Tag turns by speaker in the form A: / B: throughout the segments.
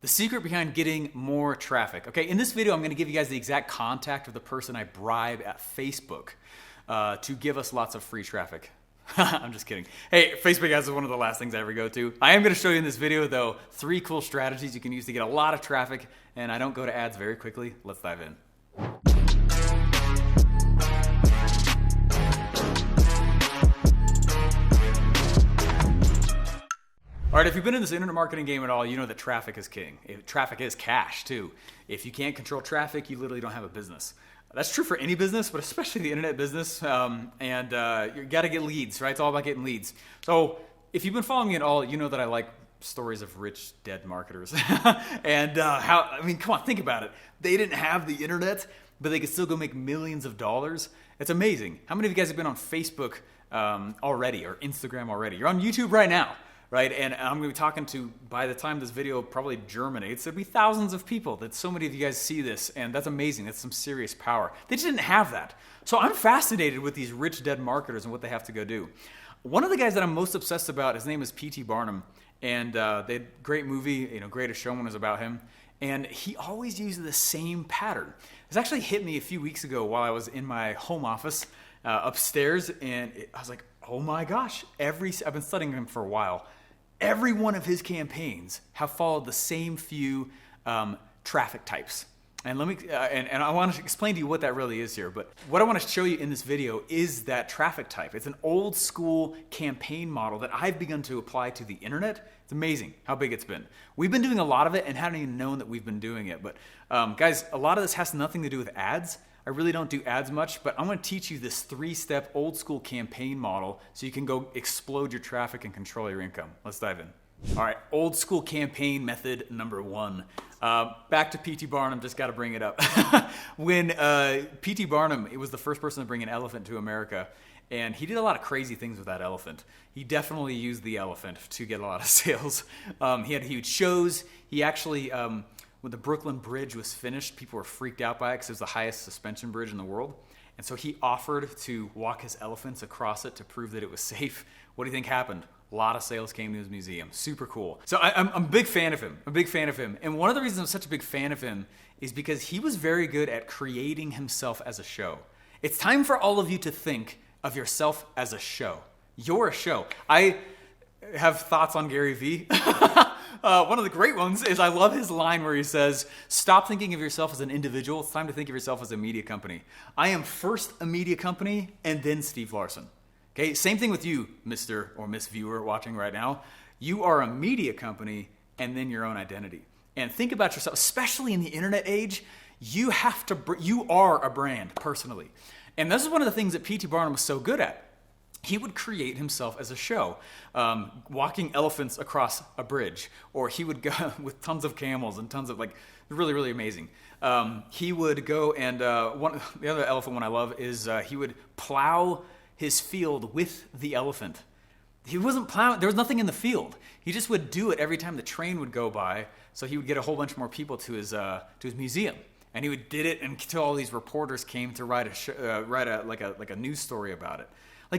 A: The secret behind getting more traffic. Okay, in this video, I'm gonna give you guys the exact contact of the person I bribe at Facebook to give us lots of free traffic. I'm just kidding. Hey, Facebook ads is one of the last things I ever go to. I am gonna show you in this video though, 3 cool strategies you can use to get a lot of traffic, and I don't go to ads very quickly. Let's dive in. All right, if you've been in this internet marketing game at all, you know that traffic is king. Traffic is cash too. If you can't control traffic, you literally don't have a business. That's true for any business, but especially the internet business. You gotta get leads, right? It's all about getting leads. So if you've been following me at all, you know that I like stories of rich dead marketers. Come on, think about it. They didn't have the internet, but they could still go make millions of dollars. It's amazing. How many of you guys have been on Facebook already or Instagram already? You're on YouTube right now. Right, and I'm gonna be talking to, by the time this video probably germinates, there'll be thousands of people that so many of you guys see this, and that's amazing. That's some serious power. They just didn't have that. So I'm fascinated with these rich dead marketers and what they have to go do. One of the guys that I'm most obsessed about, his name is P.T. Barnum, and they had a great movie, Greatest Showman is about him, and he always uses the same pattern. This actually hit me a few weeks ago while I was in my home office upstairs, and I was like, oh my gosh, I've been studying him for a while. Every one of his campaigns have followed the same few traffic types. And I want to explain to you what that really is here. But what I want to show you in this video is that traffic type. It's an old school campaign model that I've begun to apply to the internet. It's amazing how big it's been. We've been doing a lot of it and haven't even known that we've been doing it. But guys, a lot of this has nothing to do with ads. I really don't do ads much, but I'm gonna teach you this 3-step old school campaign model so you can go explode your traffic and control your income. Let's dive in. All right, old school campaign method number 1. Back to P.T. Barnum, just gotta bring it up. When P.T. Barnum, it was the first person to bring an elephant to America, and he did a lot of crazy things with that elephant. He definitely used the elephant to get a lot of sales. He had huge shows. He actually, when the Brooklyn Bridge was finished, people were freaked out by it because it was the highest suspension bridge in the world. And so he offered to walk his elephants across it to prove that it was safe. What do you think happened? A lot of sales came to his museum. Super cool. So I'm a big fan of him. I'm a big fan of him. And one of the reasons I'm such a big fan of him is because he was very good at creating himself as a show. It's time for all of you to think of yourself as a show. You're a show. I have thoughts on Gary Vee. One of the great ones is I love his line where he says, stop thinking of yourself as an individual. It's time to think of yourself as a media company. I am first a media company and then Steve Larsen. Okay, same thing with you, Mr. or Miss Viewer watching right now. You are a media company and then your own identity. And think about yourself, especially in the internet age, you are a brand personally. And this is one of the things that P.T. Barnum was so good at. He would create himself as a show, walking elephants across a bridge, or he would go with tons of camels and tons of really, really amazing. He would go and the other elephant one I love is he would plow his field with the elephant. He wasn't plowing, there was nothing in the field. He just would do it every time the train would go by, so he would get a whole bunch more people to his museum. And he did it until all these reporters came to write a news story about it.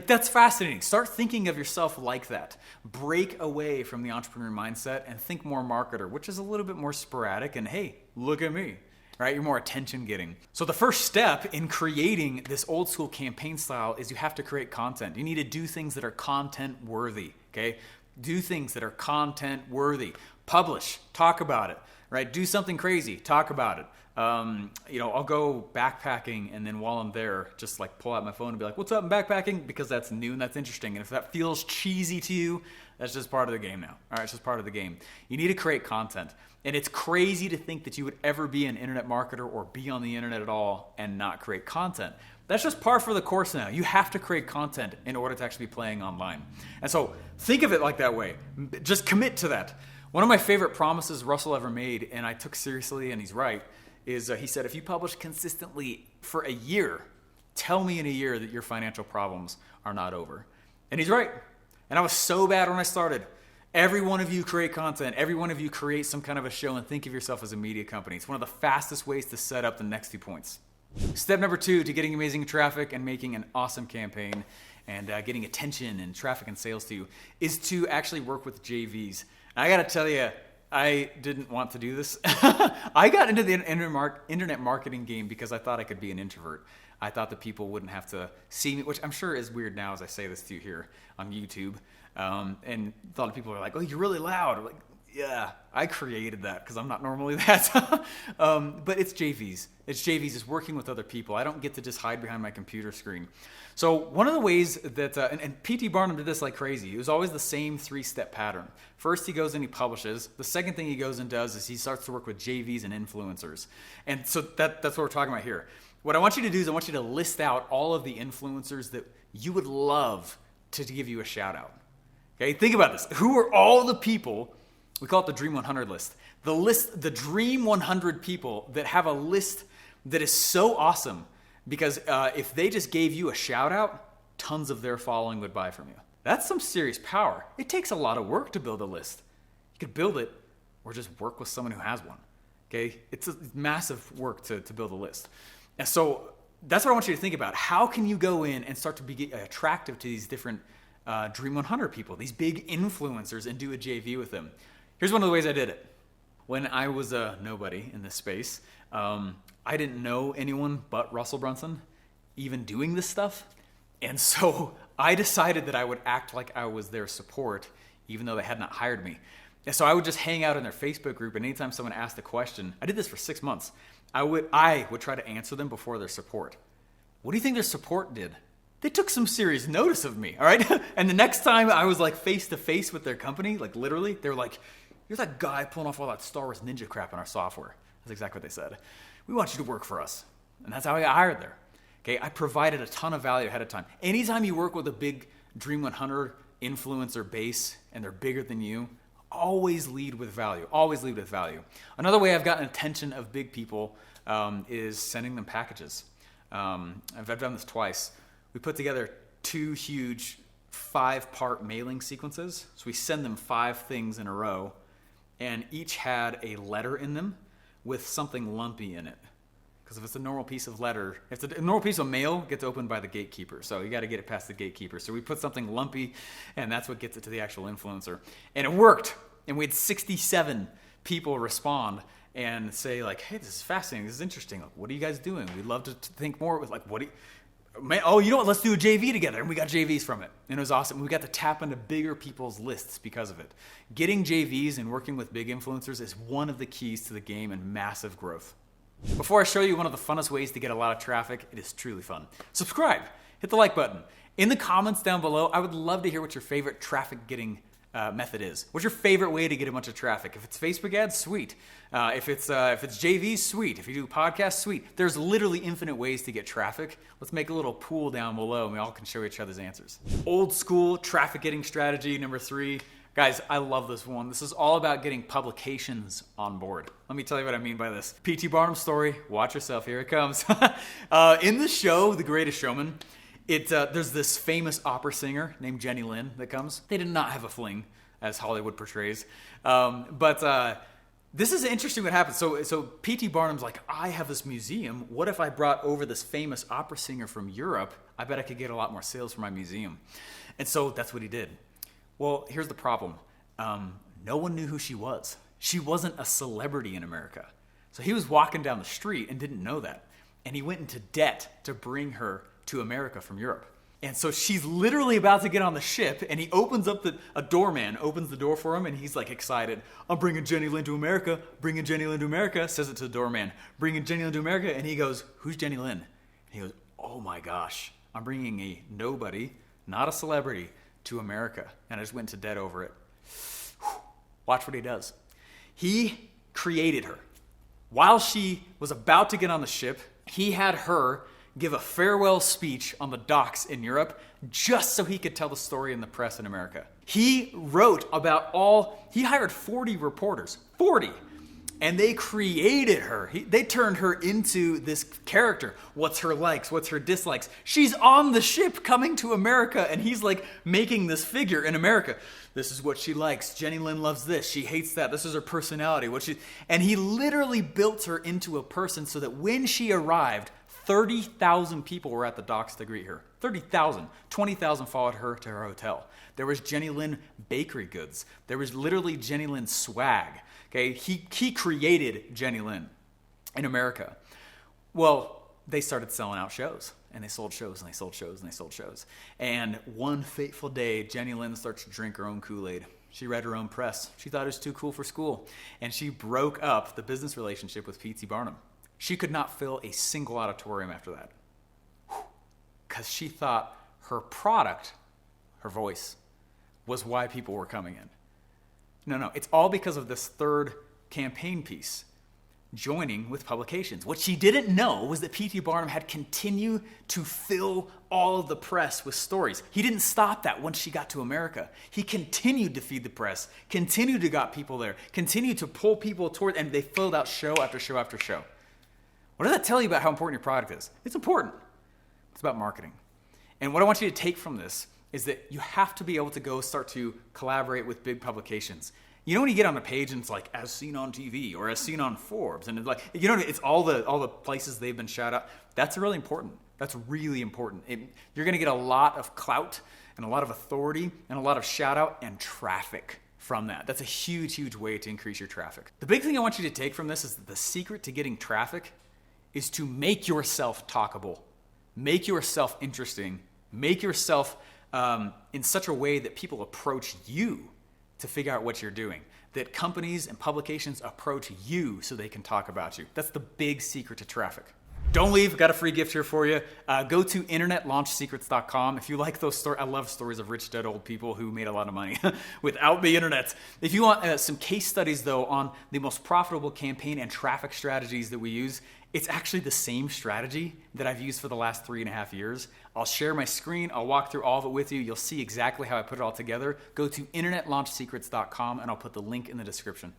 A: That's fascinating. Start thinking of yourself like that. Break away from the entrepreneur mindset and think more marketer, which is a little bit more sporadic. And hey, look at me, right? You're more attention getting. So the first step in creating this old school campaign style is you have to create content. You need to do things that are content worthy, okay? Do things that are content worthy. Publish, talk about it, right? Do something crazy, talk about it. I'll go backpacking and then while I'm there, just pull out my phone and be like, what's up in backpacking? Because that's new and that's interesting. And if that feels cheesy to you, that's just part of the game now. All right, it's just part of the game. You need to create content. And it's crazy to think that you would ever be an internet marketer or be on the internet at all and not create content. That's just par for the course now. You have to create content in order to actually be playing online. And so think of it like that way. Just commit to that. One of my favorite promises Russell ever made, and I took seriously, and he's right, is he said, if you publish consistently for a year, tell me in a year that your financial problems are not over. And he's right. And I was so bad when I started. Every one of you create content. Every one of you create some kind of a show and think of yourself as a media company. It's one of the fastest ways to set up the next 2 points. Step number 2 to getting amazing traffic and making an awesome campaign and getting attention and traffic and sales to you is to actually work with JVs. And I got to tell you, I didn't want to do this. I got into the internet marketing game because I thought I could be an introvert. I thought that people wouldn't have to see me, which I'm sure is weird now as I say this to you here on YouTube. And a lot of people are like, oh, you're really loud. I'm like, yeah, I created that because I'm not normally that. But it's JVs. It's JVs. It's working with other people. I don't get to just hide behind my computer screen. So one of the ways that, and P.T. Barnum did this like crazy. It was always the same 3-step pattern. First, he goes and he publishes. The second thing he goes and does is he starts to work with JVs and influencers. And so that's what we're talking about here. What I want you to do is I want you to list out all of the influencers that you would love to give you a shout out. Okay, think about this. Who are all the people, we call it the Dream 100 list. The Dream 100 people that have a list that is so awesome because if they just gave you a shout out, tons of their following would buy from you. That's some serious power. It takes a lot of work to build a list. You could build it or just work with someone who has one. Okay, it's a massive work to build a list. And so that's what I want you to think about. How can you go in and start to be attractive to these different Dream 100 people, these big influencers, and do a JV with them? Here's one of the ways I did it. When I was a nobody in this space, I didn't know anyone but Russell Brunson even doing this stuff. And so I decided that I would act like I was their support, even though they had not hired me. And so I would just hang out in their Facebook group, and anytime someone asked a question, I did this for 6 months, I would try to answer them before their support. What do you think their support did? They took some serious notice of me, all right? And the next time I was like face to face with their company, like literally, they were like, you're that guy pulling off all that Star Wars ninja crap in our software. That's exactly what they said. We want you to work for us. And that's how I got hired there. Okay, I provided a ton of value ahead of time. Anytime you work with a big Dream 100 influencer base and they're bigger than you, always lead with value. Always lead with value. Another way I've gotten attention of big people is sending them packages. I've done this twice. We put together 2 huge 5-part mailing sequences. So we send them 5 things in a row, and each had a letter in them with something lumpy in it. Because if it's a normal piece of letter, if it's a normal piece of mail, it gets opened by the gatekeeper. So you got to get it past the gatekeeper. So we put something lumpy, and that's what gets it to the actual influencer. And it worked. And we had 67 people respond and say like, hey, this is fascinating. This is interesting. Like, what are you guys doing? We'd love to think more. With like, you know what? Let's do a JV together. And we got JVs from it. And it was awesome. We got to tap into bigger people's lists because of it. Getting JVs and working with big influencers is one of the keys to the game and massive growth. Before I show you one of the funnest ways to get a lot of traffic, it is truly fun. Subscribe. Hit the like button. In the comments down below, I would love to hear what your favorite traffic getting method is. What's your favorite way to get a bunch of traffic? If it's Facebook ads, sweet. If it's JVs, sweet. If you do podcasts, sweet. There's literally infinite ways to get traffic. Let's make a little pool down below and we all can show each other's answers. Old school traffic getting strategy number 3. Guys, I love this one. This is all about getting publications on board. Let me tell you what I mean by this. P.T. Barnum story. Watch yourself. Here it comes. In the show, The Greatest Showman, there's this famous opera singer named Jenny Lin that comes. They did not have a fling, as Hollywood portrays. But this is interesting what happens. So P.T. Barnum's like, I have this museum. What if I brought over this famous opera singer from Europe? I bet I could get a lot more sales for my museum. And so that's what he did. Well, here's the problem. No one knew who she was. She wasn't a celebrity in America. So he was walking down the street and didn't know that. And he went into debt to bring her to America from Europe. And so she's literally about to get on the ship, and he opens up a doorman opens the door for him, and he's like excited. I'm bringing Jenny Lin to America, bringing Jenny Lin to America, says it to the doorman, bringing Jenny Lin to America, and he goes, who's Jenny Lin? And he goes, oh my gosh, I'm bringing a nobody, not a celebrity, to America. And I just went into debt over it. Watch what he does. He created her. While she was about to get on the ship, he had her give a farewell speech on the docks in Europe just so he could tell the story in the press in America. He wrote about he hired 40 reporters, 40, and they created her. They turned her into this character. What's her likes? What's her dislikes? She's on the ship coming to America, and he's like making this figure in America. This is what she likes. Jenny Lin loves this. She hates that. This is her personality. And he literally built her into a person so that when she arrived, 30,000 people were at the docks to greet her. 30,000. 20,000 followed her to her hotel. There was Jenny Lin bakery goods. There was literally Jenny Lin swag. Okay, he created Jenny Lin in America. Well, they started selling out shows, and they sold shows, and they sold shows, and they sold shows. And one fateful day, Jenny Lin starts to drink her own Kool-Aid. She read her own press. She thought it was too cool for school. And she broke up the business relationship with P.T. Barnum. She could not fill a single auditorium after that. Because she thought her product, her voice, was why people were coming in. No, it's all because of this third campaign piece, joining with publications. What she didn't know was that P.T. Barnum had continued to fill all of the press with stories. He didn't stop that once she got to America. He continued to feed the press, continued to got people there, continued to pull people toward, and they filled out show after show after show. What does that tell you about how important your product is? It's important. It's about marketing. And what I want you to take from this is that you have to be able to go start to collaborate with big publications. You know when you get on a page and it's like, as seen on TV or as seen on Forbes, and it's like, it's all the places they've been shout out. That's really important. That's really important. You're going to get a lot of clout and a lot of authority and a lot of shout out and traffic from that. That's a huge, huge way to increase your traffic. The big thing I want you to take from this is that the secret to getting traffic is to make yourself talkable, make yourself interesting, make yourself in such a way that people approach you to figure out what you're doing, that companies and publications approach you so they can talk about you. That's the big secret to traffic. Don't leave. Got a free gift here for you. Go to internetlaunchsecrets.com. If you like those stories, I love stories of rich, dead old people who made a lot of money without the internet. If you want some case studies, though, on the most profitable campaign and traffic strategies that we use, it's actually the same strategy that I've used for the last 3.5 years. I'll share my screen. I'll walk through all of it with you. You'll see exactly how I put it all together. Go to internetlaunchsecrets.com, and I'll put the link in the description.